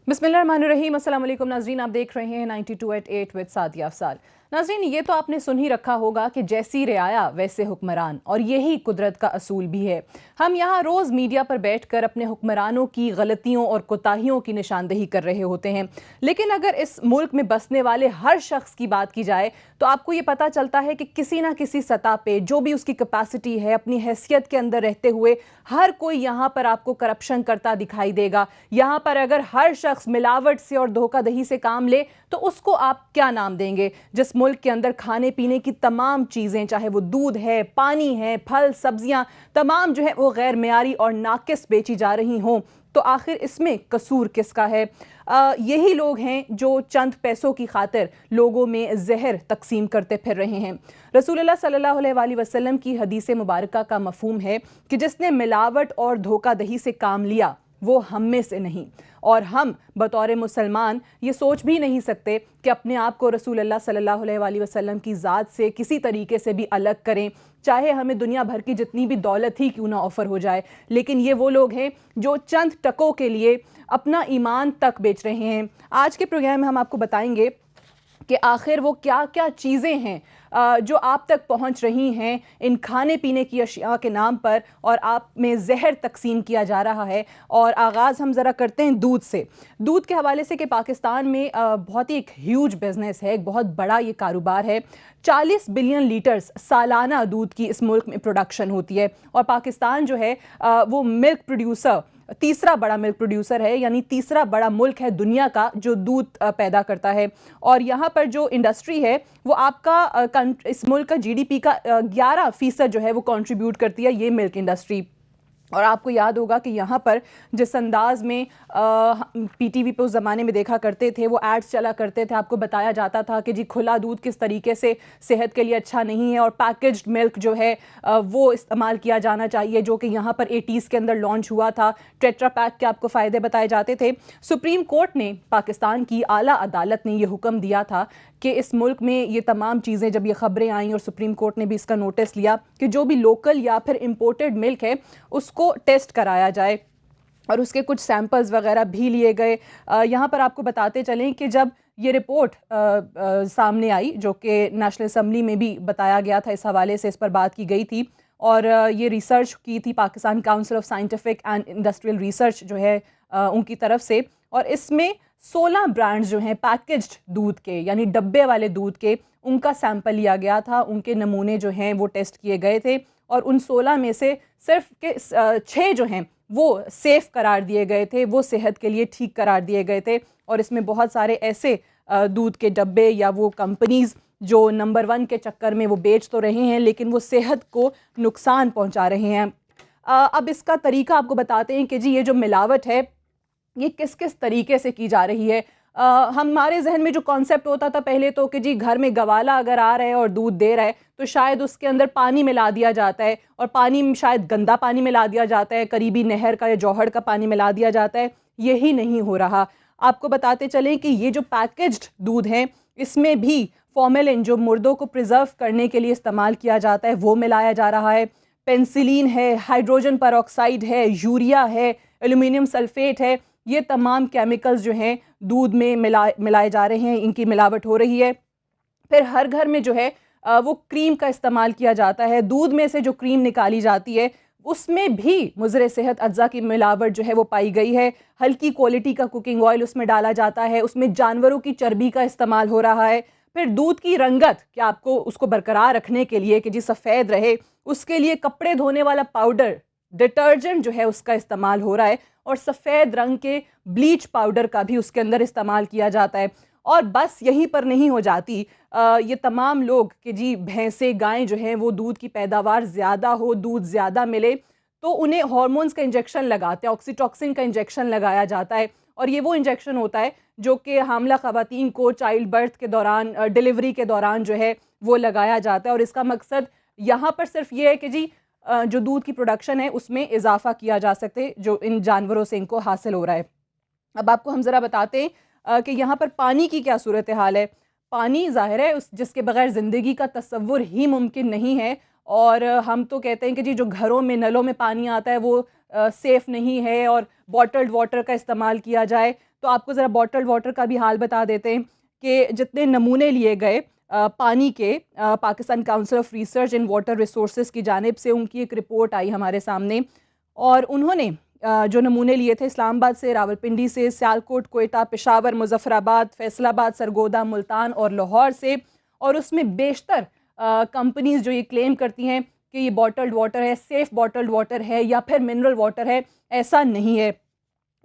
बिस्मिल्लाहिर्रहमानिर्रहीम, अस्सलाम वालेकुम नाज़रीन, आप देख रहे हैं 92@8 विद सादिया अफसाल। नाज़रीन, ये तो आपने सुन ही रखा होगा कि जैसी रियाया वैसे हुक्मरान, और यही कुदरत का असूल भी है। हम यहाँ रोज़ मीडिया पर बैठकर अपने हुक्मरानों की गलतियों और कोताहियों की निशानदेही कर रहे होते हैं, लेकिन अगर इस मुल्क में बसने वाले हर शख्स की बात की जाए तो आपको ये पता चलता है कि किसी ना किसी सतह पे जो भी उसकी कैपेसिटी है, अपनी हैसियत के अंदर रहते हुए हर कोई यहाँ पर आपको करप्शन करता दिखाई देगा। यहाँ पर अगर हर शख्स मिलावट से और धोखाधड़ी से काम ले तो उसको आप क्या नाम देंगे? जिस मुल्क के अंदर खाने पीने की तमाम चीज़ें, चाहे वो दूध है, पानी है, फल सब्जियां, तमाम जो है वो गैर मेयारी और नाकिस बेची जा रही हों, तो आखिर इसमें कसूर किसका है? यही लोग हैं जो चंद पैसों की खातिर लोगों में जहर तकसीम करते फिर रहे हैं। रसूलुल्लाह सल्लल्लाहु अलैहि वसल्लम की हदीस मुबारका का मफहूम है कि जिसने मिलावट और धोखाधड़ी से काम लिया वो हम में से नहीं, और हम बतौर मुसलमान ये सोच भी नहीं सकते कि अपने आप को रसूलुल्लाह सल्लल्लाहु अलैहि वसल्लम की ज़ात से किसी तरीके से भी अलग करें, चाहे हमें दुनिया भर की जितनी भी दौलत ही क्यों ना ऑफ़र हो जाए। लेकिन ये वो लोग हैं जो चंद टकों के लिए अपना ईमान तक बेच रहे हैं। आज के प्रोग्राम में हम आपको बताएंगे कि आखिर वो क्या क्या चीज़ें हैं जो आप तक पहुंच रही हैं इन खाने पीने की अशिया के नाम पर, और आप में जहर तकसीम किया जा रहा है। और आगाज़ हम ज़रा करते हैं दूध से। दूध के हवाले से कि पाकिस्तान में बहुत ही एक ह्यूज बिज़नेस है, एक बहुत बड़ा ये कारोबार है। 40 बिलियन लीटर्स सालाना दूध की इस मुल्क में प्रोडक्शन होती है, और पाकिस्तान जो है वो मिल्क प्रोड्यूसर, तीसरा बड़ा मिल्क प्रोड्यूसर है, यानी तीसरा बड़ा मुल्क है दुनिया का जो दूध पैदा करता है। और यहाँ पर जो इंडस्ट्री है वो आपका इस मुल्क का जीडीपी का 11% जो है वो कंट्रीब्यूट करती है, ये मिल्क इंडस्ट्री। और आपको याद होगा कि यहाँ पर जिस अंदाज में पीटीवी पे उस ज़माने में देखा करते थे, वो एड्स चला करते थे, आपको बताया जाता था कि जी खुला दूध किस तरीके से सेहत के लिए अच्छा नहीं है, और पैकेज्ड मिल्क जो है वो इस्तेमाल किया जाना चाहिए, जो कि यहाँ पर 80s के अंदर लॉन्च हुआ था। टेट्रा पैक के आपको फ़ायदे बताए जाते थे। सुप्रीम कोर्ट ने, पाकिस्तान की आला अदालत ने यह हुक्म दिया था कि इस मुल्क में ये तमाम चीज़ें, जब ये ख़बरें आई और सुप्रीम कोर्ट ने भी इसका नोटिस लिया कि जो भी लोकल या फिर इम्पोर्टेड मिल्क है उसको टेस्ट कराया जाए, और उसके कुछ सैंपल्स वगैरह भी लिए गए। यहाँ पर आपको बताते चलें कि जब ये रिपोर्ट सामने आई, जो कि नेशनल असम्बली में भी बताया गया था, इस हवाले से इस पर बात की गई थी, और ये रिसर्च की थी Pakistan council of scientific and industrial research जो है उनकी तरफ से, और इसमें 16 ब्रांड्स जो हैं पैकेज्ड दूध के, यानी डब्बे वाले दूध के, उनका सैंपल लिया गया था, उनके नमूने जो हैं वो टेस्ट किए गए थे, और उन 16 में से सिर्फ के 6 जो हैं वो सेफ़ करार दिए गए थे, वो सेहत के लिए ठीक करार दिए गए थे। और इसमें बहुत सारे ऐसे दूध के डब्बे या वो कंपनीज़ जो नंबर 1 के चक्कर में वो बेच तो रहे हैं, लेकिन वो सेहत को नुकसान पहुंचा रहे हैं। अब इसका तरीका आपको बताते हैं कि जी ये जो मिलावट है ये किस किस तरीके से की जा रही है। हमारे जहन में जो कॉन्सेप्ट होता था पहले तो कि जी घर में गवाला अगर आ रहा है और दूध दे रहा है तो शायद उसके अंदर पानी मिला दिया जाता है, और पानी में शायद गंदा पानी मिला दिया जाता है, करीबी नहर का या जौहर का पानी मिला दिया जाता है। यही नहीं हो रहा। आपको बताते चलें कि ये जो पैकेज्ड दूध है इसमें भी फॉर्मेलिन, जो मुर्दों को प्रिजर्व करने के लिए इस्तेमाल किया जाता है, वो मिलाया जा रहा है। पेंसिलिन है, हाइड्रोजन परऑक्साइड है, यूरिया है, एल्यूमिनियम सल्फेट है, ये तमाम केमिकल्स जो हैं दूध में मिलाए जा रहे हैं, इनकी मिलावट हो रही है। फिर हर घर में जो है वो क्रीम का इस्तेमाल किया जाता है। दूध में से जो क्रीम निकाली जाती है उसमें भी मुज़र सेहत अज्जा की मिलावट जो है वो पाई गई है। हल्की क्वालिटी का कुकिंग ऑयल उसमें डाला जाता है, उसमें जानवरों की चर्बी का इस्तेमाल हो रहा है। फिर दूध की रंगत, कि आपको उसको बरकरार रखने के लिए कि जी सफ़ेद रहे, उसके लिए कपड़े धोने वाला पाउडर, डिटर्जेंट जो है उसका इस्तेमाल हो रहा है, और सफ़ेद रंग के ब्लीच पाउडर का भी उसके अंदर इस्तेमाल किया जाता है। और बस यहीं पर नहीं हो जाती, ये तमाम लोग कि जी भैंसें गायें जो हैं वो दूध की पैदावार ज़्यादा हो, दूध ज़्यादा मिले, तो उन्हें हार्मोन्स का इंजेक्शन लगाते हैं, ऑक्सीटॉक्सिन का इंजेक्शन लगाया जाता है। और ये वो इंजेक्शन होता है जो कि हामला ख़वातीन को चाइल्ड बर्थ के दौरान, डिलीवरी के दौरान जो है वो लगाया जाता है। और इसका मकसद यहाँ पर सिर्फ ये है कि जी जो दूध की प्रोडक्शन है उसमें इजाफा किया जा सके जो इन जानवरों से इनको हासिल हो रहा है। अब आपको हम ज़रा बताते हैं कि यहाँ पर पानी की क्या सूरत हाल है। पानी ज़ाहिर है उस जिसके बगैर ज़िंदगी का तसव्वुर ही मुमकिन नहीं है। और हम तो कहते हैं कि जी जो घरों में नलों में पानी आता है वो सेफ़ नहीं है और बॉटल्ड वाटर का इस्तेमाल किया जाए। तो आपको ज़रा बॉटल्ड वाटर का भी हाल बता देते हैं कि जितने नमूने लिए गए पानी के, Pakistan council of research in water resources की जानिब से उनकी एक रिपोर्ट आई हमारे सामने, और उन्होंने जो नमूने लिए थे इस्लामाबाद से, रावलपिंडी से, सियालकोट, कोयटा, पेशावर, मुजफ्फराबाद, फैसलाबाद, सरगोदा, मुल्तान और लाहौर से। और उसमें बेशतर कंपनीज़ जो ये क्लेम करती हैं कि ये बॉटल्ड वाटर है, सेफ़ बॉटल्ड वाटर है या फिर मिनरल वाटर है, ऐसा नहीं है।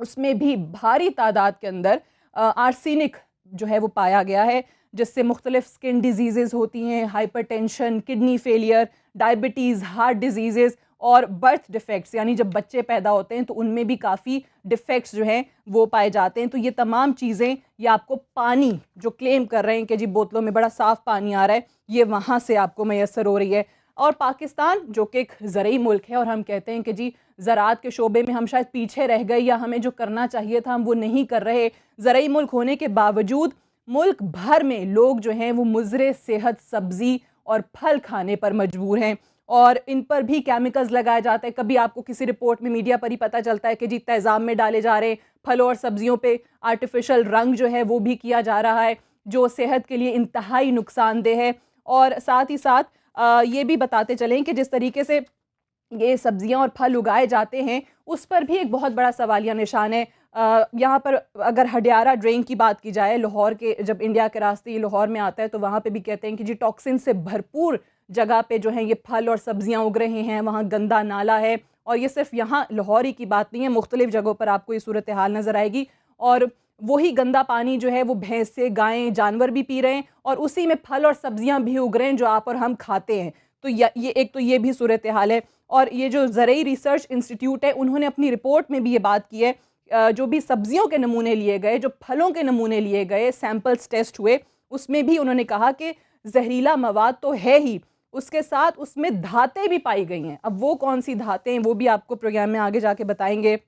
उसमें भी भारी तादाद के अंदर आर्सेनिक जो है वो पाया गया है, जिससे मुख्तलिफ स्किन डिजीज़ेज़ होती हैं, hypertension, kidney failure, diabetes, heart diseases और बर्थ डिफेक्ट्स, यानी जब बच्चे पैदा होते हैं तो उनमें भी काफ़ी डिफेक्ट्स जो हैं वो पाए जाते हैं। तो ये तमाम चीज़ें, ये आपको पानी जो क्लेम कर रहे हैं कि जी बोतलों में बड़ा साफ़ पानी आ रहा है, ये वहाँ से आपको मैसर हो रही है। और पाकिस्तान जो कि एक ज़रई मुल्क है, और हम कहते हैं कि जी ज़राअत के शोबे में हम शायद पीछे रह गए या हमें जो करना चाहिए था हम वो नहीं कर रहे। ज़रई मुल्क होने के बावजूद मुल्क भर में लोग जो हैं वो मुज़रे सेहत सब्ज़ी और फल खाने पर मजबूर हैं, और इन पर भी केमिकल्स लगाए जाते हैं। कभी आपको किसी रिपोर्ट में, मीडिया पर ही पता चलता है कि जी तेज़ाब में डाले जा रहे हैं, फलों और सब्जियों पे आर्टिफिशियल रंग जो है वो भी किया जा रहा है, जो सेहत के लिए इंतहाई नुकसानदेह है। और साथ ही साथ ये भी बताते चलें कि जिस तरीके से ये सब्जियां और फल उगाए जाते हैं उस पर भी एक बहुत बड़ा सवालिया निशान है। यहाँ पर अगर हडियारा ड्रेन की बात की जाए, लाहौर के, जब इंडिया के रास्ते लाहौर में आता है तो वहाँ पे भी कहते हैं कि जी टॉक्सिन से भरपूर जगह पे जो है ये फल और सब्जियां उग रहे हैं, वहाँ गंदा नाला है। और ये सिर्फ यहाँ लाहौर ही की बात नहीं है, मुख्तलिफ जगहों पर आपको ये सूरत हाल नज़र आएगी। और वही गंदा पानी जो है वो भैंस से, गायें, जानवर भी पी रहे हैं, और उसी में फल और सब्जियां भी उग रहे हैं जो आप और हम खाते हैं। तो ये एक तो ये भी सूरत हाल है। और ये जो ज़रई रिसर्च इंस्टीट्यूट है, उन्होंने अपनी रिपोर्ट में भी ये बात की है, जो भी सब्जियों के नमूने लिए गए, जो फलों के नमूने लिए गए, सैंपल्स टेस्ट हुए, उसमें भी उन्होंने कहा कि जहरीला मवाद तो है ही, उसके साथ उसमें धातें भी पाई गई हैं। अब वो कौन सी धातें हैं वो भी आपको प्रोग्राम में आगे जाके बताएंगे,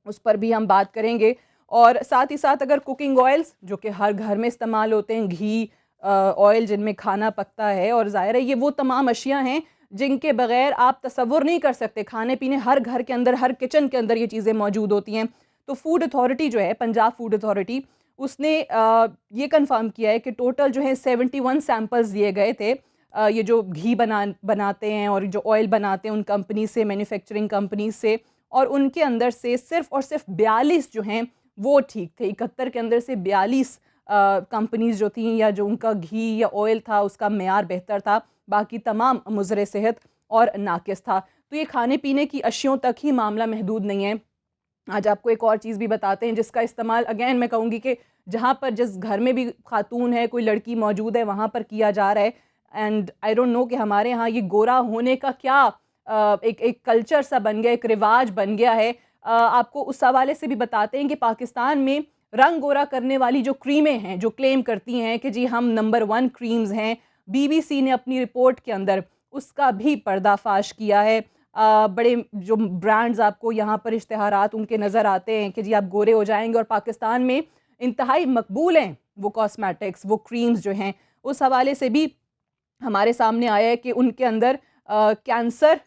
उस पर भी हम बात करेंगे। और साथ ही साथ अगर कुकिंग ऑयल्स जो कि हर घर में इस्तेमाल होते हैं, घी, ऑयल जिनमें खाना पकता है, और ज़ाहिर है ये वो तमाम अशिया हैं जिनके बगैर आप तसव्वुर नहीं कर सकते। खाने पीने हर घर के अंदर, हर किचन के अंदर ये चीज़ें मौजूद होती हैं। तो फूड अथॉरिटी जो है, पंजाब फूड अथॉरिटी, उसने ये कंफर्म किया है कि टोटल जो है 71 सैंपल्स दिए गए थे, ये जो घी बनाते हैं और जो ऑयल बनाते हैं उन कंपनी से, मैन्युफैक्चरिंग कंपनी से, और उनके अंदर से सिर्फ और सिर्फ 42 जो हैं वो ठीक थे। 71 के अंदर से 42 कंपनीज जो थी, या जो उनका घी या ऑयल था उसका मेयार बेहतर था, बाकी तमाम मुज़रे सेहत और नाकिस था। तो ये खाने पीने की अशियों तक ही मामला महदूद नहीं है। आज आपको एक और चीज़ भी बताते हैं जिसका इस्तेमाल, अगेन मैं कहूँगी कि जहाँ पर, जिस घर में भी खातून है, कोई लड़की मौजूद है, वहाँ पर किया जा रहा है। एंड आई डोंट नो कि हमारे यहाँ ये गोरा होने का क्या एक कल्चर सा बन गया, एक रिवाज बन गया है। आपको उस हवाले से भी बताते हैं कि पाकिस्तान में रंग गोरा करने वाली जो क्रीमें हैं, जो क्लेम करती हैं कि जी हम नंबर 1 क्रीम्स हैं, BBC ने अपनी रिपोर्ट के अंदर उसका भी पर्दाफाश किया है। बड़े जो ब्रांड्स आपको यहाँ पर इश्तिहारात उनके नज़र आते हैं कि जी आप गोरे हो जाएंगे, और पाकिस्तान में इंतहाई मकबूल हैं वो कॉस्मेटिक्स, वो क्रीम्स जो हैं। उस हवाले से भी हमारे सामने आया है कि उनके अंदर कैंसर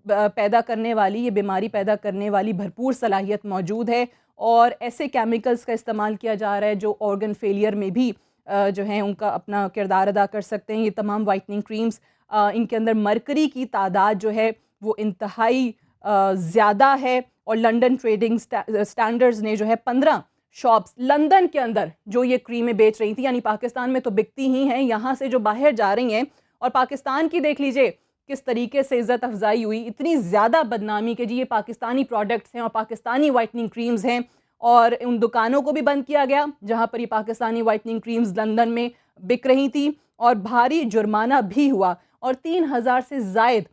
पैदा करने वाली, ये बीमारी पैदा करने वाली भरपूर सलाहियत मौजूद है, और ऐसे केमिकल्स का इस्तेमाल किया जा रहा है जो ऑर्गन फेलियर में भी जो है उनका अपना किरदार अदा कर सकते हैं। ये तमाम वाइटनिंग क्रीम्स, इनके अंदर मरकरी की तादाद जो है वो इंतहाई ज़्यादा है, और लंदन ट्रेडिंग स्टैंडर्ड्स ने जो है 15 शॉप्स लंदन के अंदर जो ये क्रीमें बेच रही थी, यानी पाकिस्तान में तो बिकती ही हैं, यहाँ से जो बाहर जा रही हैं, और पाकिस्तान की देख लीजिए किस तरीके से इज्जत अफजाई हुई, इतनी ज़्यादा बदनामी के जी ये पाकिस्तानी प्रोडक्ट्स हैं और पाकिस्तानी वाइटनिंग क्रीम्स हैं, और उन दुकानों को भी बंद किया गया जहाँ पर ये पाकिस्तानी वाइटनिंग क्रीम्स लंदन में बिक रही थी, और भारी जुर्माना भी हुआ और 3000 से ज़ायद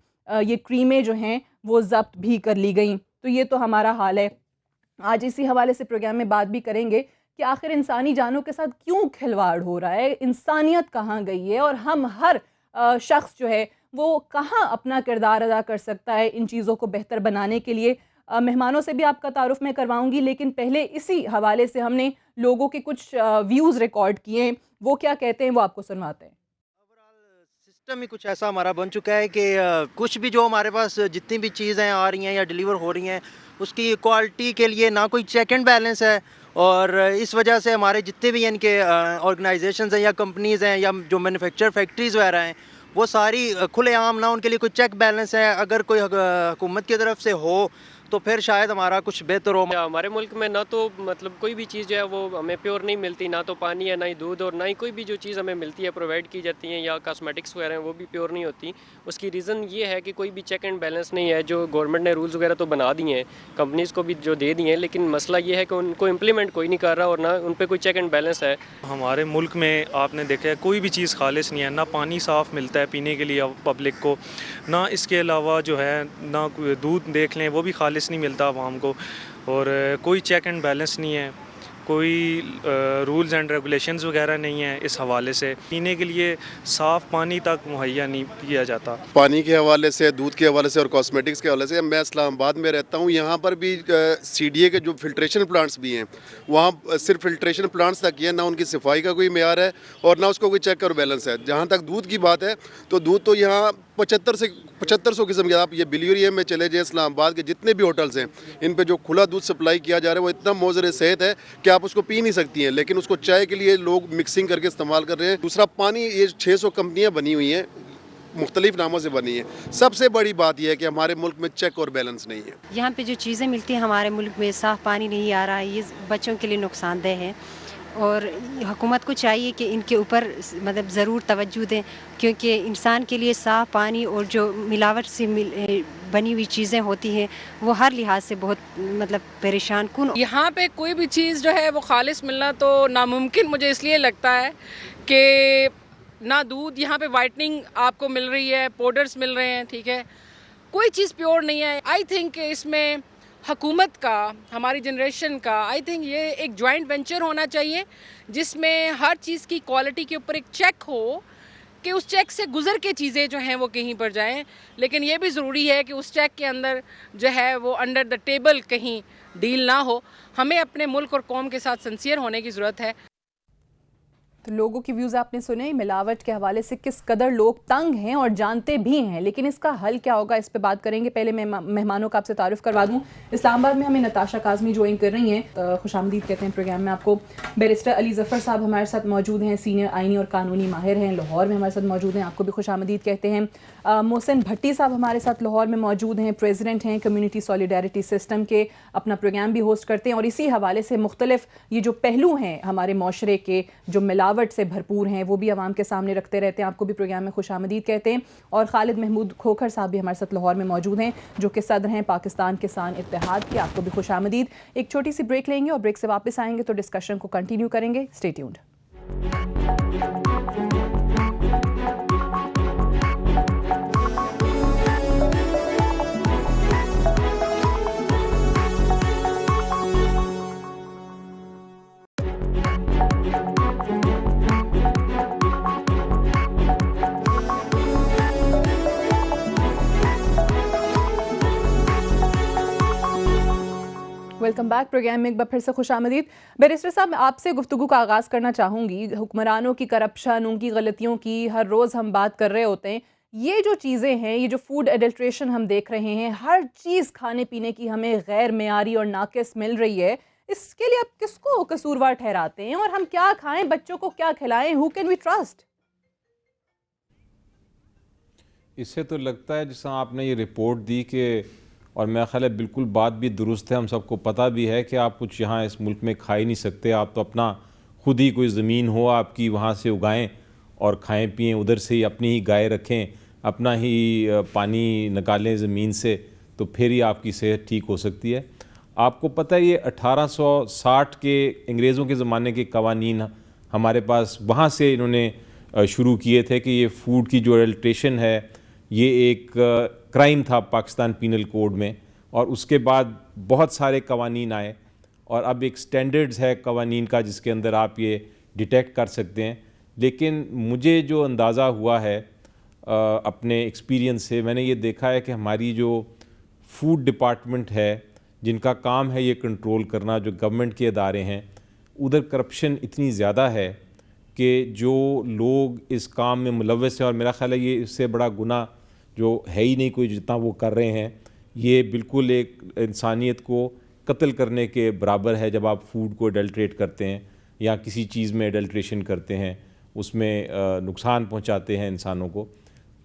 ये क्रीमें जो हैं वो जब्त भी कर ली गई। तो ये तो हमारा हाल है। आज इसी हवाले से प्रोग्राम में बात भी करेंगे कि आखिर इंसानी जानों के साथ क्यों खिलवाड़ हो रहा है, इंसानियत कहाँ गई है, और हम हर शख्स जो है वो कहाँ अपना किरदार अदा कर सकता है इन चीज़ों को बेहतर बनाने के लिए। मेहमानों से भी आपका तारुफ मैं करवाऊंगी, लेकिन पहले इसी हवाले से हमने लोगों के कुछ व्यूज़ रिकॉर्ड किए हैं, वो क्या कहते हैं वो आपको सुनवाते हैं। सिस्टम ही कुछ ऐसा हमारा बन चुका है कि कुछ भी जो हमारे पास जितनी भी चीज़ें आ रही हैं या डिलीवर हो रही हैं उसकी क्वालिटी के लिए ना कोई चेक एंड बैलेंस है, और इस वजह से हमारे जितने भी इनके ऑर्गेनाइजेशंस हैं या कंपनीज़ हैं या जो मैन्युफैक्चर फैक्ट्रीज़ वगैरह हैं वो सारी खुलेआम, ना उनके लिए कोई चेक बैलेंस है। अगर कोई हुकूमत की तरफ से हो तो फिर शायद हमारा कुछ बेहतर हो। हमारे मुल्क में ना तो मतलब कोई भी चीज़ जो है वो हमें प्योर नहीं मिलती, ना तो पानी है, ना ही दूध, और ना ही कोई भी जो चीज़ हमें मिलती है प्रोवाइड की जाती है या कॉस्मेटिक्स वगैरह हैं वो भी प्योर नहीं होती। उसकी रीज़न ये है कि कोई भी चेक एंड बैलेंस नहीं है। जो गवर्नमेंट ने रूल्स वगैरह तो बना दिए हैं, कंपनीज़ को भी जो दे दिए हैं, लेकिन मसला ये है कि उनको इम्प्लीमेंट कोई नहीं कर रहा और ना उन पर कोई चेक एंड बैलेंस है। हमारे मुल्क में आपने देखा है कोई भी चीज़ खालिश नहीं है, ना पानी साफ़ मिलता है पीने के लिए पब्लिक को, ना इसके अलावा जो है ना दूध देख लें वो भी खालिश नहीं मिलता आवाम को, और कोई चेक एंड बैलेंस नहीं है, कोई रूल्स एंड रेगुलेशंस वगैरह नहीं है। इस हवाले से पीने के लिए साफ़ पानी तक मुहैया नहीं किया जाता। पानी के हवाले से, दूध के हवाले से और कॉस्मेटिक्स के हवाले से, मैं इस्लामाबाद में रहता हूँ, यहाँ पर भी CDA के जो फिल्ट्रेशन प्लांट्स भी हैं वहाँ सिर्फ फिल्ट्रेशन प्लांट्स तक ही है, ना उनकी सफाई का कोई मेयार है और ना उसको कोई चेक और बैलेंस है। जहाँ तक दूध की बात है तो दूध तो यहाँ 7500 किस्म के, आप ये बिलियरिया में चले जाए, इस्लामाबाद के जितने भी होटल्स हैं इन पे जो खुला दूध सप्लाई किया जा रहा है वो इतना मोज़र सेहत है कि आप उसको पी नहीं सकती हैं, लेकिन उसको चाय के लिए लोग मिक्सिंग करके इस्तेमाल कर रहे हैं। दूसरा पानी, ये 600 कंपनियां बनी हुई हैं, मुख्तलिफ नामों से बनी है। सबसे बड़ी बात यह है कि हमारे मुल्क में चेक और बैलेंस नहीं है। यहाँ पे जो चीज़ें मिलती हैं हमारे मुल्क में, साफ़ पानी नहीं आ रहा है, ये बच्चों के लिए नुकसानदेह है, और हुकूमत को चाहिए कि इनके ऊपर मतलब ज़रूर तवज्जो दें, क्योंकि इंसान के लिए साफ़ पानी और जो मिलावट से बनी हुई चीज़ें होती हैं वो हर लिहाज से बहुत मतलब परेशान कुन। यहाँ पे कोई भी चीज़ जो है वो खालिश मिलना तो नामुमकिन मुझे इसलिए लगता है कि ना दूध, यहाँ पे वाइटनिंग आपको मिल रही है, पाउडर्स मिल रहे हैं, ठीक है, कोई चीज़ प्योर नहीं है। आई थिंक इसमें हुकूमत का, हमारी जनरेशन का, आई थिंक ये एक जॉइंट वेंचर होना चाहिए जिसमें हर चीज़ की क्वालिटी के ऊपर एक चेक हो कि उस चेक से गुजर के चीज़ें जो हैं वो कहीं पर जाएं, लेकिन ये भी ज़रूरी है कि उस चेक के अंदर जो है वो अंडर द टेबल कहीं डील ना हो। हमें अपने मुल्क और कौम के साथ सिंसियर होने की ज़रूरत है। तो लोगों की व्यूज़ आपने सुने, मिलावट के हवाले से किस कदर लोग तंग हैं और जानते भी हैं, लेकिन इसका हल क्या होगा इस पे बात करेंगे। पहले मैं मेहमानों का आपसे तारुफ करवा दूं। इस्लामाबाद में हमें नताशा काज़मी ज्वाइन कर रही हैं, खुशामदीद कहते हैं प्रोग्राम में आपको। बैरिस्टर अली ज़फ़र साहब हमारे साथ मौजूद हैं, सीनियर आइनी और कानूनी माहिर हैं, लाहौर में हमारे साथ मौजूद हैं, आपको भी खुशामदीद कहते हैं। मोहसिन भट्टी साहब हमारे साथ लाहौर में मौजूद हैं, प्रेसिडेंट हैं कम्युनिटी सॉलिडारिटी सिस्टम के, अपना प्रोग्राम भी होस्ट करते हैं और इसी हवाले से मुख्तलिफ ये जो पहलू हैं हमारे माशरे के जो मिलावट से भरपूर हैं वो भी आवाम के सामने रखते रहते हैं, आपको भी प्रोग्राम में खुशामदीद कहते हैं। और खालिद महमूद खोखर साहब भी हमारे साथ लाहौर में मौजूद हैं जो कि सदर हैं पाकिस्तान किसान इत्तेहाद के, आपको भी खुशामदीद। एक छोटी सी ब्रेक लेंगे और ब्रेक से वापस आएंगे तो डिस्कशन को कंटिन्यू करेंगे। Stay tuned. Welcome back. Programme में एक बार फिर से खुशामदीद। बैरिस्टर साहब, आपसे गुफ्तगू का आगाज़ करना चाहूँगी। हुक्मरानों की करप्शन, उनकी गलतियों की हर रोज़ हम बात कर रहे होते हैं। ये जो चीज़ें हैं, ये जो फूड एडल्ट्रेशन हम देख रहे हैं, हर चीज़ खाने पीने की हमें गैर मेयारी और नाकिस मिल रही है, इसके लिए आप किसको कसूरवार ठहराते हैं और हम क्या खाएं, बच्चों को क्या खिलाएं? Who can we trust? इससे तो लगता है जैसा आपने ये रिपोर्ट दी कि और मेरा ख्याल है बिल्कुल बात भी दुरुस्त है, हम सबको पता भी है कि आप कुछ यहाँ इस मुल्क में खा ही नहीं सकते। आप तो अपना खुद ही कोई ज़मीन हो आपकी, वहाँ से उगाएं और खाएं पिएं, उधर से ही अपनी ही गाय रखें, अपना ही पानी निकालें ज़मीन से, तो फिर ही आपकी सेहत ठीक हो सकती है। आपको पता है ये 1860 के अंग्रेज़ों के ज़माने के कवानीन हमारे पास, वहाँ से इन्होंने शुरू किए थे कि ये फूड की जो एडल्ट्रेशन है ये एक क्राइम था पाकिस्तान पीनल कोड में, और उसके बाद बहुत सारे कवानीन आए और अब एक स्टैंडर्ड्स है कवानीन का जिसके अंदर आप ये डिटेक्ट कर सकते हैं। लेकिन मुझे जो अंदाज़ा हुआ है अपने एक्सपीरियंस से, मैंने ये देखा है कि हमारी जो फूड डिपार्टमेंट है जिनका काम है ये कंट्रोल करना, जो गवर्नमेंट के इदारे हैं, उधर करप्शन इतनी ज़्यादा है कि जो लोग इस काम में मुलव्वस हैं, और मेरा ख्याल है ये इससे बड़ा गुनाह जो है ही नहीं कोई जितना वो कर रहे हैं, ये बिल्कुल एक इंसानियत को कत्ल करने के बराबर है। जब आप फूड को एडल्ट्रेट करते हैं या किसी चीज़ में एडल्ट्रेशन करते हैं, उसमें नुकसान पहुंचाते हैं इंसानों को,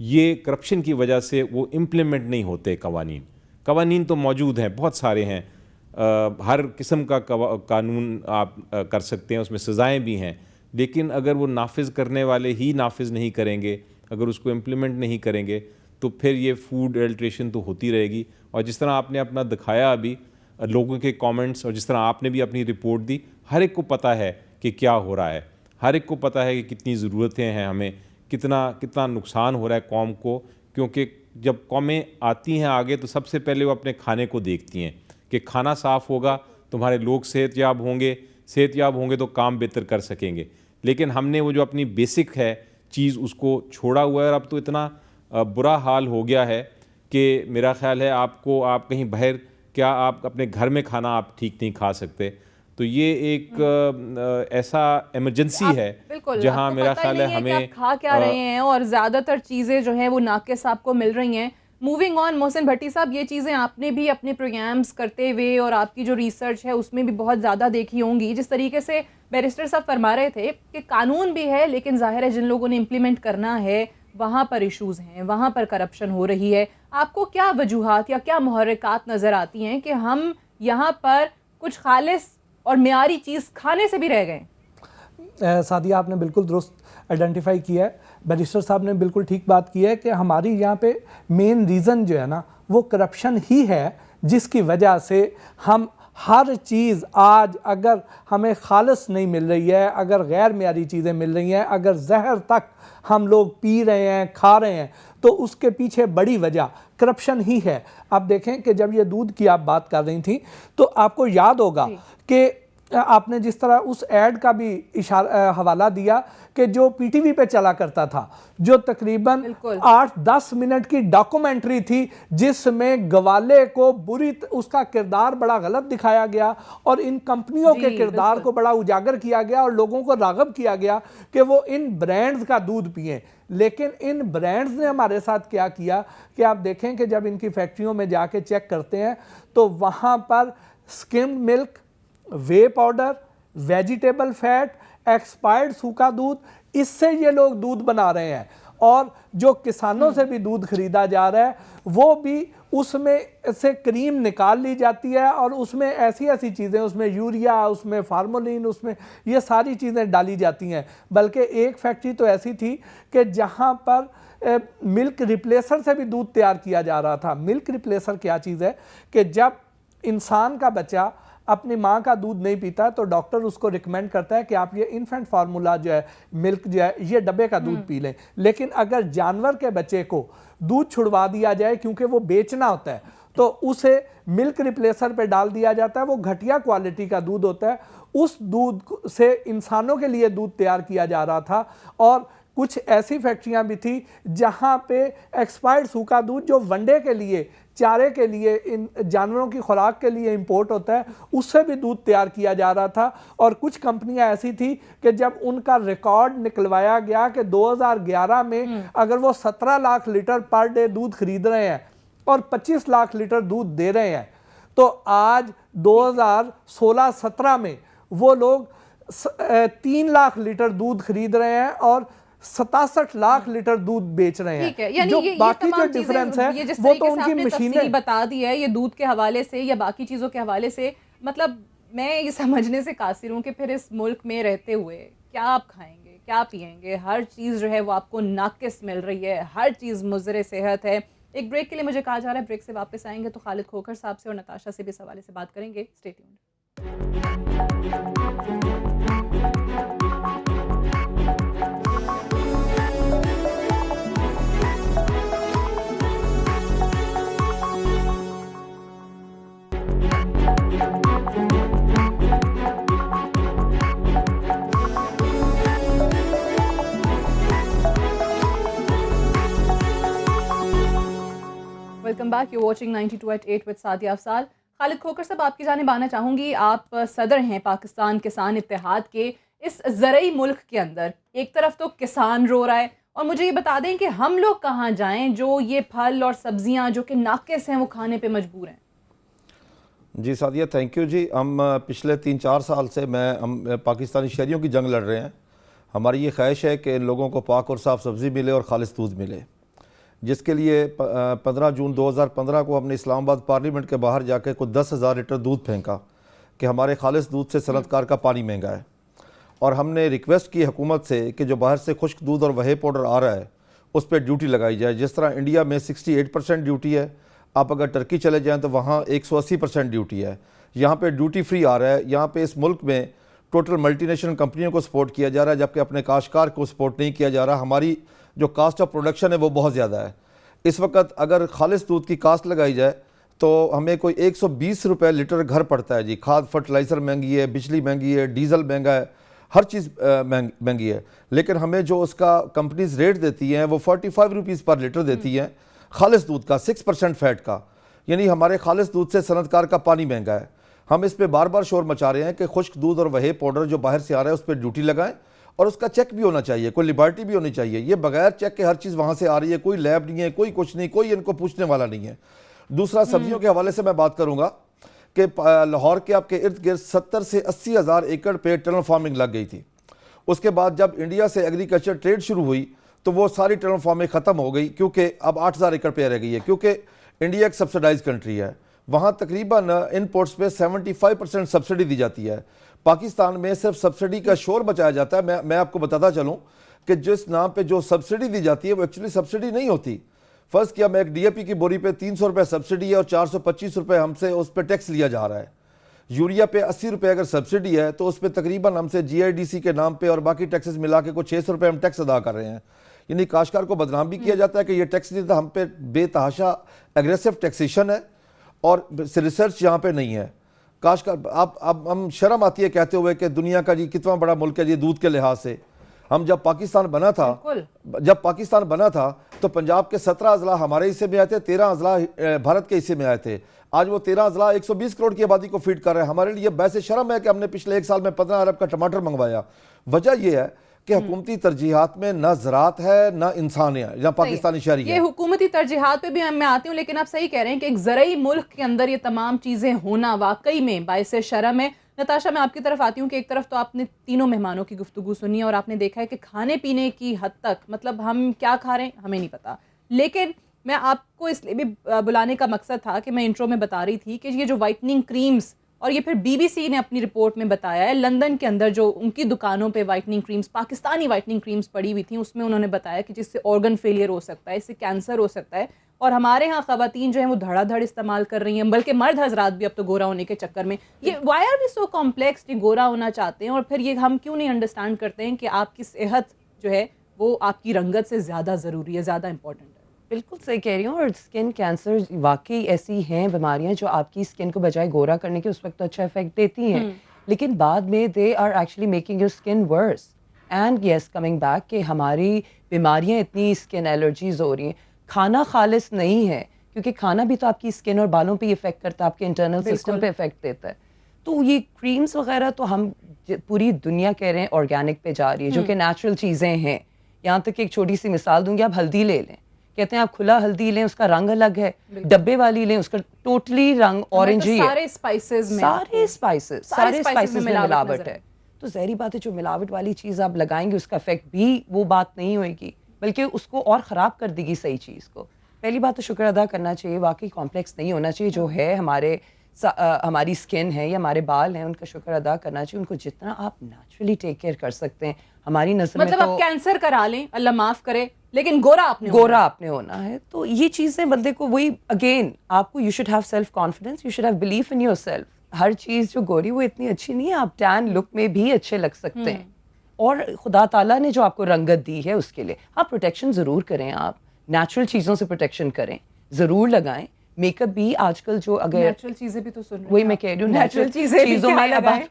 ये करप्शन की वजह से वो इम्प्लीमेंट नहीं होते। कवानीन तो मौजूद हैं, बहुत सारे हैं, हर किस्म का कानून आप कर सकते हैं, उसमें सज़ाएँ भी हैं, लेकिन अगर वो नाफिज करने वाले ही नाफिज नहीं करेंगे, अगर उसको इम्प्लीमेंट नहीं करेंगे, तो फिर ये फूड एडल्ट्रेशन तो होती रहेगी। और जिस तरह आपने अपना दिखाया अभी लोगों के कमेंट्स, और जिस तरह आपने भी अपनी रिपोर्ट दी, हर एक को पता है कि क्या हो रहा है, हर एक को पता है कि कितनी ज़रूरतें हैं हमें, कितना नुकसान हो रहा है कौम को, क्योंकि जब कौमें आती हैं आगे तो सबसे पहले वो अपने खाने को देखती हैं कि खाना साफ़ होगा तुम्हारे लोग सेहतयाब होंगे तो काम बेहतर कर सकेंगे। लेकिन हमने वो जो अपनी बेसिक है चीज़ उसको छोड़ा हुआ है, और अब तो इतना बुरा हाल हो गया है कि मेरा ख्याल है आप कहीं बाहर, क्या आप अपने घर में खाना आप ठीक नहीं खा सकते। तो ये एक ऐसा इमरजेंसी है जहां मेरा ख्याल है हमें आप खा क्या रहे हैं, और ज़्यादातर चीज़ें जो हैं वो नाकिस आपको मिल रही हैं। मूविंग ऑन, मोहसिन भट्टी साहब, ये चीज़ें आपने भी अपने प्रोग्राम्स करते हुए और आपकी जो रिसर्च है उसमें भी बहुत ज़्यादा देखी होंगी। जिस तरीके से बैरिस्टर साहब फरमा रहे थे कि कानून भी है, लेकिन जाहिर है जिन लोगों ने इम्प्लीमेंट करना है वहाँ पर इश्यूज़ हैं, वहाँ पर करप्शन हो रही है। आपको क्या वजूहात या क्या मुहर्रिकात नज़र आती हैं कि हम यहाँ पर कुछ खालिस और मियारी चीज़ खाने से भी रह गए? सादिया, आपने बिल्कुल दुरुस्त आइडेंटिफाई किया है, बैरिस्टर साहब ने बिल्कुल ठीक बात की है कि हमारी यहाँ पे मेन रीज़न जो है ना वो करप्शन ही है, जिसकी वजह से हम हर चीज़ आज अगर हमें खालिस नहीं मिल रही है, अगर गैर मियारी चीज़ें मिल रही हैं, अगर जहर तक हम लोग पी रहे हैं, खा रहे हैं, तो उसके पीछे बड़ी वजह करप्शन ही है। आप देखें कि जब ये दूध की आप बात कर रही थी तो आपको याद होगा कि आपने जिस तरह उस ऐड का भी हवाला दिया कि जो पीटीवी पे चला करता था, जो तकरीबन 8-10 मिनट की डॉक्यूमेंट्री थी जिसमें गवाले को उसका किरदार बड़ा गलत दिखाया गया और इन कंपनियों के किरदार को बड़ा उजागर किया गया और लोगों को राग़िब किया गया कि वो इन ब्रांड्स का दूध पिएं। लेकिन इन ब्रांड्स ने हमारे साथ क्या किया कि आप देखें कि जब इनकी फैक्ट्रियों में जाके चेक करते हैं तो वहाँ पर स्किम्ड मिल्क, वे पाउडर, वेजिटेबल फैट, एक्सपायर्ड सूखा दूध, इससे ये लोग दूध बना रहे हैं। और जो किसानों से भी दूध खरीदा जा रहा है वो भी उसमें से क्रीम निकाल ली जाती है और उसमें ऐसी चीज़ें, उसमें यूरिया, उसमें फार्मोलिन, उसमें ये सारी चीज़ें डाली जाती हैं। बल्कि एक फैक्ट्री तो ऐसी थी कि जहाँ पर मिल्क रिप्लेसर से भी दूध तैयार किया जा रहा था। मिल्क रिप्लेसर क्या चीज़ है कि जब इंसान का बच्चा अपनी माँ का दूध नहीं पीता तो डॉक्टर उसको रिकमेंड करता है कि आप ये इन्फेंट फार्मूला जो है, मिल्क जो है, ये डब्बे का दूध पी लें। लेकिन अगर जानवर के बच्चे को दूध छुड़वा दिया जाए क्योंकि वो बेचना होता है तो उसे मिल्क रिप्लेसर पे डाल दिया जाता है, वो घटिया क्वालिटी का दूध होता है। उस दूध से इंसानों के लिए दूध तैयार किया जा रहा था। और कुछ ऐसी फैक्ट्रियां भी थी जहां पे एक्सपायर्ड सूखा दूध जो वनडे के लिए, चारे के लिए, इन जानवरों की खुराक के लिए इंपोर्ट होता है, उससे भी दूध तैयार किया जा रहा था। और कुछ कंपनियां ऐसी थी कि जब उनका रिकॉर्ड निकलवाया गया कि 2011 में अगर वो 17 लाख लीटर पर डे दूध खरीद रहे हैं और 25 लाख लीटर दूध दे रहे हैं, तो आज 2016-17 में वो लोग 3 लाख लीटर दूध खरीद रहे हैं और 67 लाख लीटर दूध बेच रहे ठीक है, हैं। यानी जो ये बाकी जो तमाम डिफरेंस चीज़ें, है ये जिस वो तो तरीके से उनकी आपने तफसीली मशीनें बता दी है, ये दूध के हवाले से या बाकी चीज़ों के हवाले से, मतलब मैं ये समझने से कासिर हूँ कि फिर इस मुल्क में रहते हुए क्या आप खाएंगे, क्या पिएंगे, हर चीज़ जो है वो आपको नाकिस मिल रही है, हर चीज़ मुज़र सेहत है। एक ब्रेक के लिए मुझे कहा जा रहा है, ब्रेक से वापस आएंगे तो खालिद खोखर साहब से और नताशा से भी इस हवाले से बात करेंगे। Stay tuned. Welcome back, you watching 92@8 with Sadia Afzal. Khalid Khokhar sahab, आपकी जानिब आना चाहूँगी। आप सदर हैं पाकिस्तान किसान इत्तेहाद के। इस ज़रई मुल्क के अंदर एक तरफ तो किसान रो रहा है, और मुझे ये बता दें कि हम लोग कहाँ जाएं जो ये फल और सब्जियां जो कि नाकिस हैं वो खाने पे मजबूर हैं। जी सादिया, थैंक यू जी। हम पिछले 3-4 साल से हम पाकिस्तानी शहरियों की जंग लड़ रहे हैं। हमारी ये ख्वाहिश है कि इन लोगों को पाक और साफ़ सब्ज़ी मिले और खालिस दूध मिले, जिसके लिए 15 जून 2015 को हमने इस्लामाबाद पार्लियामेंट के बाहर जाकर कुछ 10,000 लीटर दूध फेंका कि हमारे खालिस दूध से सनतकार का पानी महंगा है। और हमने रिक्वेस्ट की हुकूमत से कि जो बाहर से खुश्क दूध और वहे पाउडर आ रहा है उस पर ड्यूटी लगाई जाए। जिस तरह इंडिया में 68% ड्यूटी है, आप अगर टर्की चले जाएँ तो वहाँ 180% ड्यूटी है। यहाँ पर ड्यूटी फ्री आ रहा है। यहाँ पर इस मुल्क में टोटल मल्टीनेशनल कंपनियों को सपोर्ट किया जा रहा है, जबकि अपने काश्तकार को सपोर्ट नहीं किया जा रहा। हमारी जो कास्ट ऑफ प्रोडक्शन है वो बहुत ज़्यादा है। इस वक्त अगर खालिस दूध की कास्ट लगाई जाए तो हमें कोई 120 रुपये लीटर घर पड़ता है जी। खाद फर्टिलाइज़र महंगी है, बिजली महंगी है, डीजल महंगा है, हर चीज़ महंगी है। लेकिन हमें जो उसका कंपनीज रेट देती हैं वो 45 रुपीज़ पर लीटर देती हैं खालिस दूध का, 6% फैट का। यानी हमारे खालिस दूध से सनतकार का पानी महंगा है। हम इस पर बार बार शोर मचा रहे हैं कि खुश्क दूध और वहे पाउडर जो बाहर से आ रहा है उस पर ड्यूटी लगाएं, और उसका चेक भी होना चाहिए, कोई लिबर्टी भी होनी चाहिए। ये बगैर चेक के हर चीज़ वहाँ से आ रही है, कोई लैब नहीं है, कोई कुछ नहीं, कोई इनको पूछने वाला नहीं है। दूसरा, सब्जियों के हवाले से मैं बात करूँगा कि लाहौर के आपके इर्द गिर्द 70 से 80 हज़ार एकड़ पे टनल फार्मिंग लग गई थी। उसके बाद जब इंडिया से एग्रीकल्चर ट्रेड शुरू हुई तो वो सारी टनल फार्मिंग ख़त्म हो गई, क्योंकि अब 8,000 एकड़ पे रह गई है, क्योंकि इंडिया एक सब्सिडाइज कंट्री है। वहाँ तकरीबन इनपुट्स पे 75% सब्सिडी दी जाती है। पाकिस्तान में सिर्फ सब्सिडी का शोर मचाया जाता है। मैं आपको बताता चलूँ कि जिस नाम पे जो सब्सिडी दी जाती है वो एक्चुअली सब्सिडी नहीं होती। फ़र्ज़ किया मैं एक DAP की बोरी पे 300 रुपये सब्सिडी है और 425 रुपये हमसे उस पर टैक्स लिया जा रहा है। यूरिया पे 80 रुपये अगर सब्सिडी है तो उस पर तकरीबन हमसे GIDC के नाम पे और बाकी टैक्सेस मिला के कुछ 600 रुपये हम टैक्स अदा कर रहे हैं। यानी काश्तकार को बदनाम भी किया जाता है कि ये टैक्स नहीं था। हम पे बेतहाशा एग्रेसिव टैक्सेशन है और रिसर्च यहाँ पे नहीं है। काश्तकार अब हम शर्म आती है कहते हुए कि दुनिया का जी कितना बड़ा मुल्क है जी दूध के लिहाज से। हम जब पाकिस्तान बना था तो पंजाब के 17 अजला हमारे हिस्से में आए थे, 13 अजला भारत के हिस्से में आए थे। आज वो 13 अजला 120 करोड़ की आबादी को फीड कर रहे हैं। हमारे लिए वैसे शर्म है कि हमने पिछले 1 साल में 15 अरब का टमाटर मंगवाया। वजह यह है कि हुकूमती तरजीहात में ना ज़रात है ना इंसान है, ना पाकिस्तानी शहरी है। ये हुकूमती तरजीहात पे भी मैं आती हूँ, लेकिन आप सही कह रहे हैं कि एक ज़रई मुल्क के अंदर ये तमाम चीज़ें होना वाकई में बाइसे शर्म है। नताशा, मैं आपकी तरफ आती हूँ कि एक तरफ तो आपने तीनों मेहमानों की गुफ्तगू सुनी है और आपने देखा है कि खाने पीने की हद तक, मतलब हम क्या खा रहे हैं हमें नहीं पता। लेकिन मैं आपको इसलिए भी बुलाने का मकसद था कि मैं इंट्रो में बता रही थी कि ये जो वाइटनिंग क्रीम्स, और ये फिर BBC ने अपनी रिपोर्ट में बताया है, लंदन के अंदर जो उनकी दुकानों पे whitening creams, Pakistani whitening creams पड़ी हुई थी, उसमें उन्होंने बताया कि जिससे ऑर्गन फेलियर हो सकता है, इससे कैंसर हो सकता है। और हमारे यहाँ ख़वातीन जो है वो धड़ाधड़ इस्तेमाल कर रही हैं, बल्कि मर्द हजरात भी अब तो गोरा होने के चक्कर में। ये why are we so complex, ये गोरा होना चाहते हैं, और फिर ये हम क्यों नहीं अंडरस्टैंड करते हैं कि आपकी सेहत जो है वो आपकी रंगत से ज़्यादा ज़रूरी है, ज़्यादा इंपॉर्टेंट है। बिल्कुल सही कह रही हूँ। और स्किन कैंसर वाकई ऐसी हैं बीमारियाँ जो आपकी स्किन को बजाय गोरा करने के उस वक्त तो अच्छा इफेक्ट देती हैं, लेकिन बाद में they are actually making your skin worse. And yes, coming back कि हमारी बीमारियाँ इतनी स्किन एलर्जीज हो रही हैं, खाना खालिस नहीं है, क्योंकि खाना भी तो आपकी स्किन और बालों पे इफेक्ट करता है, आपके इंटरनल सिस्टम पे इफेक्ट देता है। तो ये क्रीम्स वगैरह तो हम पूरी दुनिया कह रहे हैं ऑर्गेनिक पे जा रही है, जो कि नेचुरल चीज़ें हैं। यहाँ तक एक छोटी सी मिसाल दूंगी, आप हल्दी ले लें, कहते हैं आप खुला हल्दी लें उसका रंग अलग है, डब्बे वाली लें उसका टोटली रंग ऑरेंज ही है। सारे स्पाइसेस में मिलावट है। तो ज़ाहिर बात है जो मिलावट वाली चीज़ आप लगाएंगे उसका इफेक्ट भी वो बात नहीं होएगी, बल्कि उसको और ख़राब कर देगी सही चीज़ को। पहली बात तो शुक्र अदा करना चाहिए, वाकई कॉम्प्लेक्स नहीं होना चाहिए। जो है हमारी स्किन है या हमारे बाल हैं, उनका शुक्र अदा करना चाहिए। उनको जितना आप नेचुरली टेक केयर कर सकते हैं, हमारी नज़र में मतलब तो आप कैंसर करा लें, अल्लाह माफ करे, लेकिन गोरा आपने होना है। तो ये चीज़ें बंदे को वही अगेन आपको you should have self confidence, you should have belief in yourself. हर चीज़ जो गोरी वो इतनी अच्छी नहीं है, आप टैन लुक में भी अच्छे लग सकते हैं। और खुदा ताला ने जो आपको रंगत दी है उसके लिए आप प्रोटेक्शन ज़रूर करें, आप नेचुरल चीज़ों से प्रोटेक्शन करें, ज़रूर लगाएं। मेकअप भी आजकल जो अगर नेचुरल चीजें भी तो सुन रहे वही हैं मैं आप। कह रही हूँ नेचुरल चीज़ों में अब आप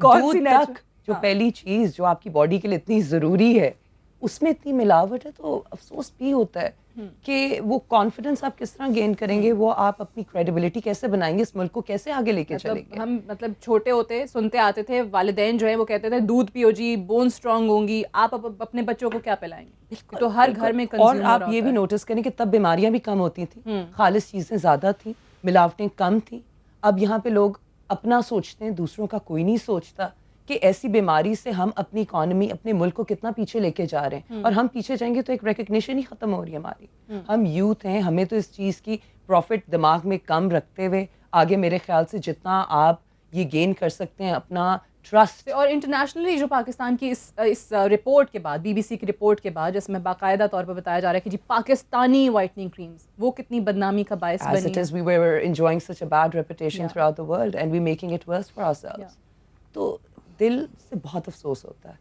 कौन सी दूध natural? तक जो पहली चीज़ जो आपकी बॉडी के लिए इतनी ज़रूरी है उसमें इतनी मिलावट है, तो अफसोस भी होता है कि वो कॉन्फिडेंस आप किस तरह गेन करेंगे, वो आप अपनी क्रेडिबिलिटी कैसे बनाएंगे, इस मुल्क को कैसे आगे लेके चलेंगे। हम मतलब छोटे होते सुनते आते थे, वालिदैन जो है वो कहते थे दूध पियो जी, बोन स्ट्रांग होंगी। आप अपने बच्चों को क्या पिलाएंगे? तो हर घर में और आप ये भी नोटिस करें कि तब बीमारियां भी कम होती थी, खालिस चीज़ें ज़्यादा थी, मिलावटें कम थी। अब यहाँ पे लोग अपना सोचते हैं, दूसरों का कोई नहीं सोचता कि ऐसी बीमारी से हम अपनी इकॉनमी, अपने मुल्क को कितना पीछे लेके जा रहे हैं। और हम पीछे जाएंगे तो एक रिकग्निशन ही खत्म हो रही है हमारी। हम यूथ हैं, हमें तो इस चीज़ की प्रॉफिट दिमाग में कम रखते हुए आगे मेरे ख्याल से जितना आप ये गेन कर सकते हैं अपना ट्रस्ट। और इंटरनेशनली जो पाकिस्तान की इस रिपोर्ट के बाद, बीबीसी की रिपोर्ट के बाद, जिसमें बाकायदा तौर पर बताया जा रहा है कि जी पाकिस्तानी वाइटनिंग क्रीम्स वो कितनी बदनामी का बायस As बनी it is, we were enjoying such a bad reputation throughout the world and we're making it worse for ourselves. तो दिल से बहुत अफसोस होता है।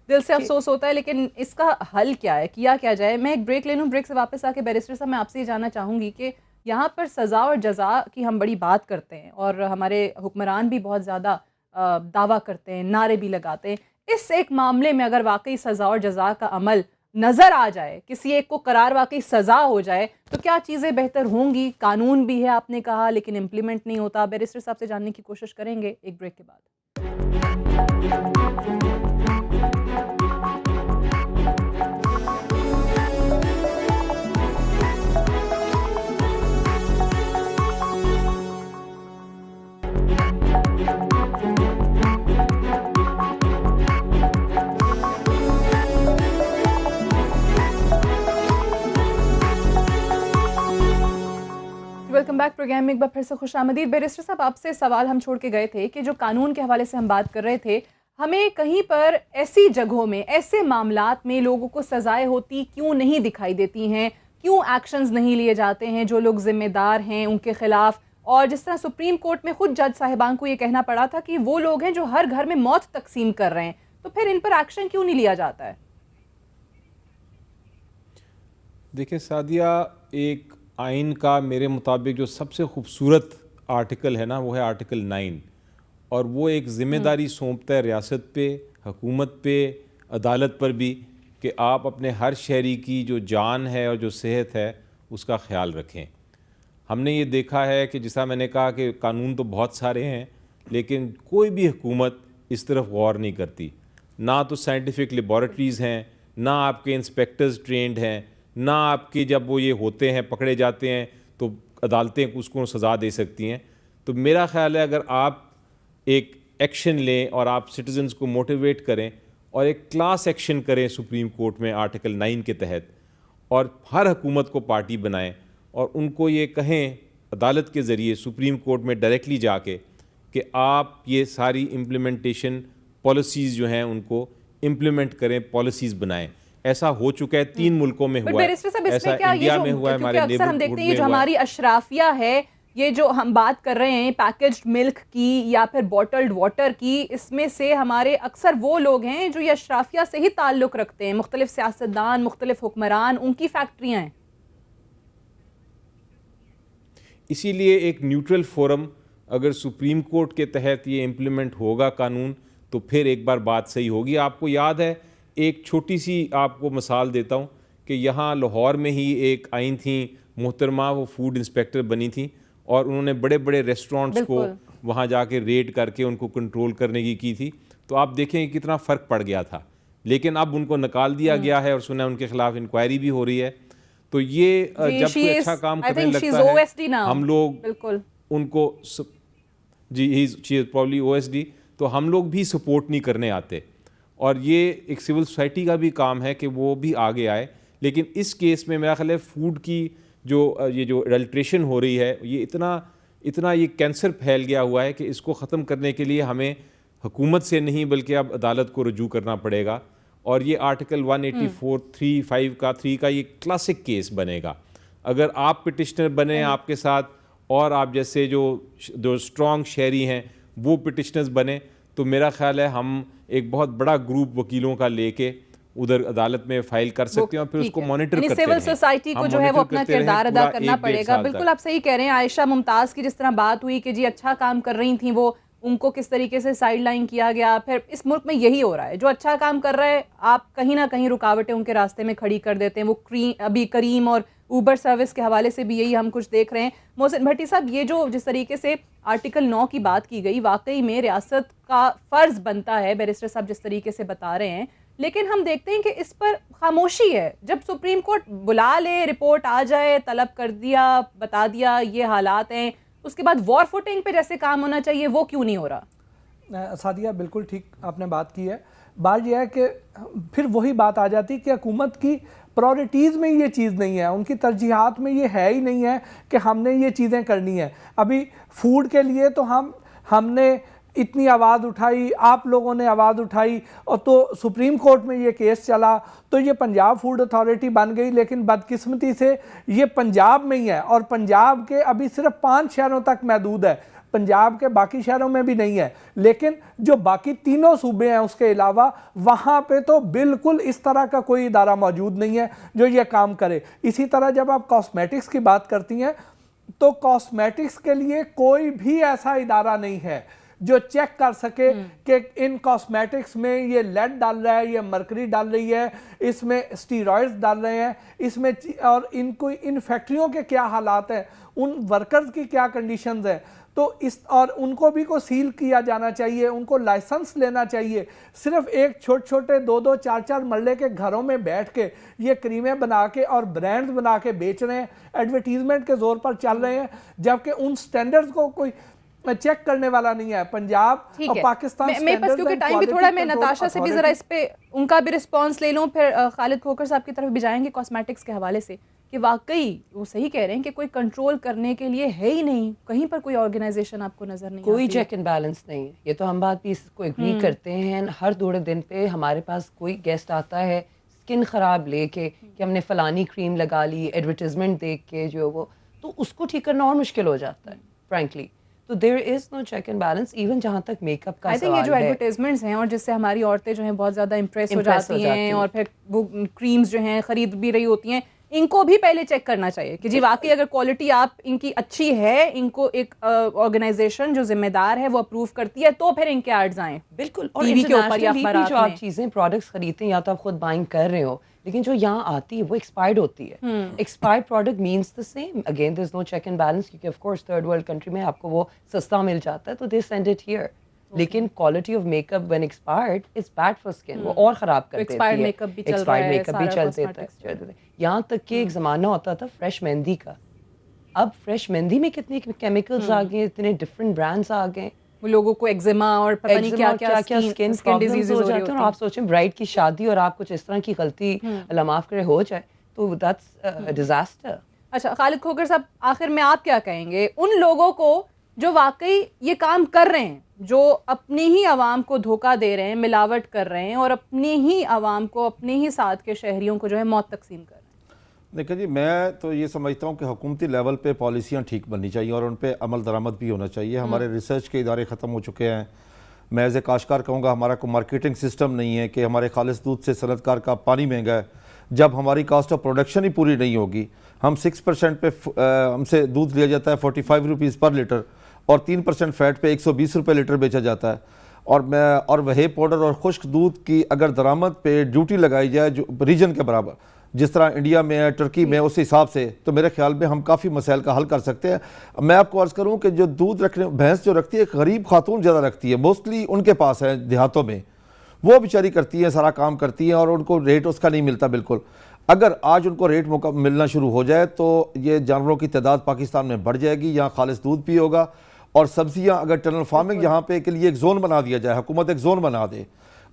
दिल से अफसोस होता है, लेकिन इसका हल क्या है, किया क्या जाए? मैं एक ब्रेक ले लूँ, ब्रेक से वापस आके बैरिस्टर साहब मैं आपसे ये जानना चाहूँगी कि यहाँ पर सज़ा और जज़ा की हम बड़ी बात करते हैं और हमारे हुक्मरान भी बहुत ज़्यादा दावा करते हैं, नारे भी लगाते हैं। इस एक मामले में अगर वाकई सज़ा और जज़ा का अमल नज़र आ जाए, किसी एक को करार वाकई सज़ा हो जाए, तो क्या चीज़ें बेहतर होंगी? कानून भी है आपने कहा, लेकिन इम्प्लीमेंट नहीं होता। बैरिस्टर साहब से जानने की कोशिश करेंगे एक ब्रेक के बाद। वेलकम बैक प्रोग्राम में एक बार फिर से खुशामदीद। बैरिस्टर साहब, आपसे सवाल हम छोड़ के गए थे कि जो कानून के हवाले से हम बात कर रहे थे, हमें कहीं पर ऐसी जगहों में, ऐसे मामलात में लोगों को सज़ाएं होती क्यों नहीं दिखाई देती हैं? क्यों एक्शंस नहीं लिए जाते हैं जो लोग जिम्मेदार हैं उनके खिलाफ? और जिस तरह सुप्रीम कोर्ट में खुद जज साहिबान को ये कहना पड़ा था कि वो लोग हैं जो हर घर में मौत तकसीम कर रहे हैं, तो फिर इन पर एक्शन क्यों नहीं लिया जाता है? देखिए सादिया, एक आइन का मेरे मुताबिक जो सबसे खूबसूरत आर्टिकल है ना, वो है आर्टिकल 9, और वो एक ज़िम्मेदारी सौंपता है रियासत पे, हुकूमत पे, अदालत पर भी, कि आप अपने हर शहरी की जो जान है और जो सेहत है उसका ख्याल रखें। हमने ये देखा है कि जैसा मैंने कहा कि कानून तो बहुत सारे हैं, लेकिन कोई भी हुकूमत इस तरफ गौर नहीं करती। ना तो साइंटिफिक लेबॉरेटरीज़ हैं, ना आपके इंस्पेक्टर्स ट्रेंड हैं, ना आपके जब वो ये होते हैं, पकड़े जाते हैं, तो अदालतें उसको सज़ा दे सकती हैं। तो मेरा ख़्याल है अगर आप एक एक्शन लें और आप सिटीजन्स को मोटिवेट करें और एक क्लास एक्शन करें सुप्रीम कोर्ट में आर्टिकल 9 के तहत, और हर हुकूमत को पार्टी बनाएं और उनको ये कहें अदालत के ज़रिए सुप्रीम कोर्ट में डायरेक्टली जाके कि आप ये सारी इम्प्लीमेंटेशन पॉलिसीज़ जो हैं उनको इम्प्लीमेंट करें, पॉलिसीज़ बनाएं। ऐसा हो चुका है 3 मुल्कों में हुआ है, ऐसा इंडिया में हुआ है, हमारे अक्सर हम देखते हैं ये जो नेबरहुड में हमारी अशराफिया है, ये जो हम बात कर रहे हैं पैकेज्ड मिल्क की या फिर बॉटल्ड वाटर की, इसमें से हमारे अक्सर वो लोग हैं जो ये अशराफिया से ही ताल्लुक़ रखते हैं, मुख्तलिफ सियासतदान, मुख्तलिफ हुक्मरान, उनकी फैक्ट्रियाँ हैं। इसीलिए एक न्यूट्रल फोरम अगर सुप्रीम कोर्ट के तहत ये इम्प्लीमेंट होगा कानून, तो फिर एक बार बात सही होगी। आपको याद है, एक छोटी सी आपको मिसाल देता हूँ कि यहाँ लाहौर में ही एक आइन थी मोहतरमा, वो फूड इंस्पेक्टर बनी थी, और उन्होंने बड़े बड़े रेस्टोरेंट्स को वहाँ जाके रेड करके उनको कंट्रोल करने की थी। तो आप देखें कितना फ़र्क पड़ गया था, लेकिन अब उनको निकाल दिया गया है और सुना उनके खिलाफ इंक्वायरी भी हो रही है। तो ये जब कोई अच्छा काम करने लगता है, हम लोग उनको जी शी इज़ प्रॉब्ली OSD, तो हम लोग भी सपोर्ट नहीं करने आते। और ये एक सिविल सोसाइटी का भी काम है कि वो भी आगे आए। लेकिन इस केस में मेरा ख्याल है फूड की ये जो एडल्ट्रेशन हो रही है, ये इतना ये कैंसर फैल गया हुआ है कि इसको ख़त्म करने के लिए हमें हुकूमत से नहीं बल्कि अब अदालत को रजू करना पड़ेगा। और ये आर्टिकल 184(3)(5) का 3 का ये क्लासिक केस बनेगा। अगर आप पिटिशनर बने आपके साथ, और आप जैसे जो स्ट्रॉन्ग शहरी हैं वो पिटिशनर्स बने, तो मेरा ख्याल है हम एक बहुत बड़ा ग्रुप वकीलों का लेके उधर अदालत में फाइल कर सकते हैं और फिर उसको मॉनिटर करते सिविल सोसाइटी को जो है वो अपना किरदार अदा करना पड़ेगा। बिल्कुल आप सही कह रहे हैं। आयशा मुमताज़ की जिस तरह बात हुई कि जी अच्छा काम कर रही थी वो, उनको किस तरीके से साइड लाइन किया गया। फिर इस मुल्क में यही हो रहा है, जो अच्छा काम कर रहा है आप कहीं ना कहीं रुकावटें उनके रास्ते में खड़ी कर देते हैं। वो अभी करीम और ऊबर सर्विस के हवाले से भी यही हम कुछ देख रहे हैं। मोहसिन भट्टी साहब, ये जो जिस तरीके से आर्टिकल 9 की बात की गई, वाकई में रियासत का फ़र्ज़ बनता है, बैरिस्टर साहब जिस तरीके से बता रहे हैं, लेकिन हम देखते हैं कि इस पर खामोशी है। जब सुप्रीम कोर्ट बुला ले, रिपोर्ट आ जाए, तलब कर दिया, बता दिया ये हालात हैं, उसके बाद वॉर फुटिंग पे जैसे काम होना चाहिए वो क्यों नहीं हो रहा? सादिया बिल्कुल ठीक आपने बात की है। बात यह है कि फिर वही बात आ जाती कि हुकूमत की प्रायोरिटीज़ में ये चीज़ नहीं है, उनकी तरजीहात में ये है ही नहीं है कि हमने ये चीज़ें करनी है। अभी फूड के लिए तो हमने इतनी आवाज़ उठाई, आप लोगों ने आवाज़ उठाई, और तो सुप्रीम कोर्ट में ये केस चला तो ये पंजाब फूड अथॉरिटी बन गई। लेकिन बदकिस्मती से ये पंजाब में ही है, और पंजाब के अभी सिर्फ 5 शहरों तक महदूद है, पंजाब के बाकी शहरों में भी नहीं है। लेकिन जो बाकी 3 सूबे हैं उसके अलावा, वहाँ पे तो बिल्कुल इस तरह का कोई इदारा मौजूद नहीं है जो ये काम करे। इसी तरह जब आप कॉस्मेटिक्स की बात करती हैं तो कॉस्मेटिक्स के लिए कोई भी ऐसा इदारा नहीं है जो चेक कर सके कि इन कॉस्मेटिक्स में ये लेड डाल रहा है, ये मरकरी डाल रही है, इसमें स्टीरॉइड्स डाल रहे हैं, इसमें और इन फैक्ट्रियों के क्या हालात हैं, उन वर्कर्स की क्या कंडीशंस हैं। तो और उनको भी को सील किया जाना चाहिए, उनको लाइसेंस लेना चाहिए। सिर्फ एक छोटे 2-2, 4-4 मरले के घरों में बैठ के ये क्रीमें बना के और ब्रांड्स बना के बेच रहे हैं, एडवर्टीजमेंट के जोर पर चल रहे हैं, जबकि उन स्टैंडर्ड्स को कोई चेक करने वाला नहीं है। पंजाब और पाकिस्तान मैं बस क्योंकि टाइम भी थोड़ा, मैं नताशा से भी जरा इस पे उनका भी रिस्पांस ले लूं, फिर खालिद खोकर साहब की तरफ भी जाएंगे कॉस्मेटिक्स के हवाले से, कि वाकई वो सही कह रहे हैं कि कोई कंट्रोल करने के लिए है ही नहीं, कहीं पर कोई ऑर्गेनाइजेशन आपको नजर नहीं, कोई चेक एंड बैलेंस नहीं है। ये तो हम बात भी इसको एग्री करते हैं। हर 2 दिन पे हमारे पास कोई गेस्ट आता है स्किन ख़राब लेके कि हमने फ़लानी क्रीम लगा ली, एडवर्टीजमेंट देख के जो वो, तो उसको ठीक करना और मुश्किल हो जाता है फ्रेंकली। तो there is no check and balance. Even जहाँ तक मेकअप का सवाल है, ये जो एडवर्टाइजमेंट्स हैं और जिससे हमारी औरतें जो हैं बहुत ज़्यादा इम्प्रेस हो जाती हैं और फिर वो क्रीम्स जो हैं ख़रीद भी रही होती हैं, इनको भी पहले चेक करना चाहिए कि जी वाकई अगर क्वालिटी आप इनकी अच्छी है, इनको एक ऑर्गेनाइजेशन जो जिम्मेदार है वो अप्रूव करती है, तो फिर इनके एड्स आएँ। बिल्कुल। और टीवी के ऊपर या अखबारात जो आप चीज़ें प्रोडक्ट्स खरीदते हैं या तो आप खुद बाइंग कर रहे हो, लेकिन जो यहाँ आती है वो एक्सपायर्ड होती है। Expired product means the same again, there is no check and balance, क्योंकि of course third world country में आपको वो सस्ता मिल जाता है तो दे सेंड इट हियर। लेकिन quality of makeup when expired is bad for skin, वो और ख़राब कर देती है। एक्सपायर्ड मेकअप भी चलते थे। यहाँ तक कि एक ज़माना होता था फ्रेश मेहंदी का। अब फ्रेश मेहंदी में कितने केमिकल्स आ गए, इतने डिफरेंट ब्रांड्स आ गए, लोगों को एक्जिमा और पता नहीं क्या स्किन डिजीजेस हो जाते हैं। और आप सोचें ब्राइड की शादी और आप कुछ इस तरह की गलती अल्लाह माफ़ करे हो जाए तो दैट्स डिजास्टर। अच्छा खालिद खोकर साहब, आखिर में आप क्या कहेंगे उन लोगों को जो वाकई ये काम कर रहे हैं, जो अपनी ही आवाम को धोखा दे रहे हैं, मिलावट कर रहे हैं और अपनी ही आवाम को, अपने ही साथ के शहरियों को जो है मौत तकसीम कर रहे हैं? देखिए जी, मैं तो ये समझता हूँ कि हुकूमती लेवल पे पॉलिसियाँ ठीक बननी चाहिए और उन पर अमल दरामद भी होना चाहिए। हमारे रिसर्च के इदारे ख़त्म हो चुके हैं। मैं एज ए काश्तकार कहूँगा हमारा कोई मार्केटिंग सिस्टम नहीं है कि हमारे खालिस दूध से सनतकार का पानी महंगा है। जब हमारी कास्ट ऑफ प्रोडक्शन ही पूरी नहीं होगी, हम 6% पे हमसे दूध लिया जाता है 45 रुपीज़ पर लीटर और 3% फैट पे 120 रुपये लीटर बेचा जाता है। और वही पाउडर और खुश्क दूध की अगर दरामद पे ड्यूटी लगाई जाए जो रीजन के बराबर, जिस तरह इंडिया में है, टर्की में, उस हिसाब से तो मेरे ख्याल में हम काफ़ी मसाइल का हल कर सकते हैं। मैं आपको अर्ज़ करूं कि जो दूध रखने भैंस जो रखती है गरीब खातून ज़्यादा रखती है, मोस्टली उनके पास है देहातों में, वो बेचारी करती है, सारा काम करती है और उनको रेट उसका नहीं मिलता बिल्कुल। अगर आज उनको रेट मिलना शुरू हो जाए तो ये जानवरों की तादाद पाकिस्तान में बढ़ जाएगी, यहाँ खालिस दूध भी होगा और सब्जियां, अगर टनल फार्मिंग यहाँ पे के लिए एक जोन बना दिया जाए, हुकूमत एक जोन बना दे।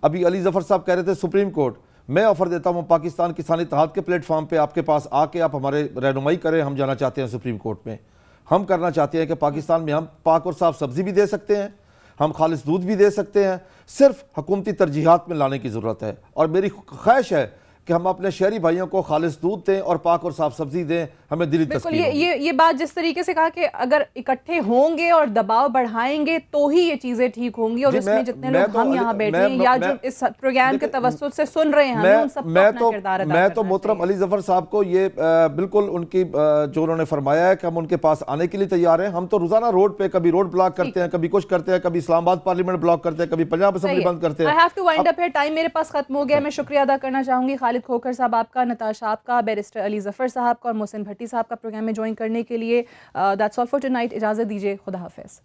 अभी अली जफर साहब कह रहे थे सुप्रीम कोर्ट, मैं ऑफर देता हूँ पाकिस्तान किसान इत्तेहाद के प्लेटफॉर्म पे आपके पास आके आप हमारे रहनुमाई करें। हम जाना चाहते हैं सुप्रीम कोर्ट में, हम करना चाहते हैं कि पाकिस्तान में हम पाक और साफ सब्जी भी दे सकते हैं, हम खालिस दूध भी दे सकते हैं, सिर्फ हुकूमती तरजीहात में लाने की ज़रूरत है। और मेरी ख्वाहिश है कि हम अपने शहरी भाइयों को खालिस दूध दें और पाक और साफ सब्जी दें, हमें दिली बिल्कुल। तस्कीन होगी। ये बात जिस तरीके से कहा कि अगर इकट्ठे होंगे और दबाव बढ़ाएंगे तो ही ये चीज़ें ठीक होंगी, और जी, इसमें जितने लोग तो हम यहाँ बैठे हैं या जो इस प्रोग्राम के तवज्जुह से सुन रहे हैं, हमें उन सबको अपना किरदार अदा मैं तो करना मोहतरम चाहिए। अली जफर साहब को ये बिल्कुल उनकी जो उन्होंने फरमाया है कि हम उनके पास आने के लिए तैयार हैं। हम तो रोजाना रोड पे कभी रोड ब्लॉक करते हैं, कभी कुछ करते हैं, कभी इस्लामाबाद पार्लियामेंट ब्लॉक करते हैं, कभी पंजाब असेंबली बंद करते हैं। I have to wind up here, time मेरे पास खत्म हो गया। मैं शुक्रिया अदा करना चाहूंगी खालिद खोखर साहब आपका, नताशा आपका, बैरिस्टर अली जफर साहब का और मोहसिन भट्टी साहब का प्रोग्राम में ज्वाइन करने के लिए। That's all for tonight. इजाजत दीजिए, खुदा हाफिज।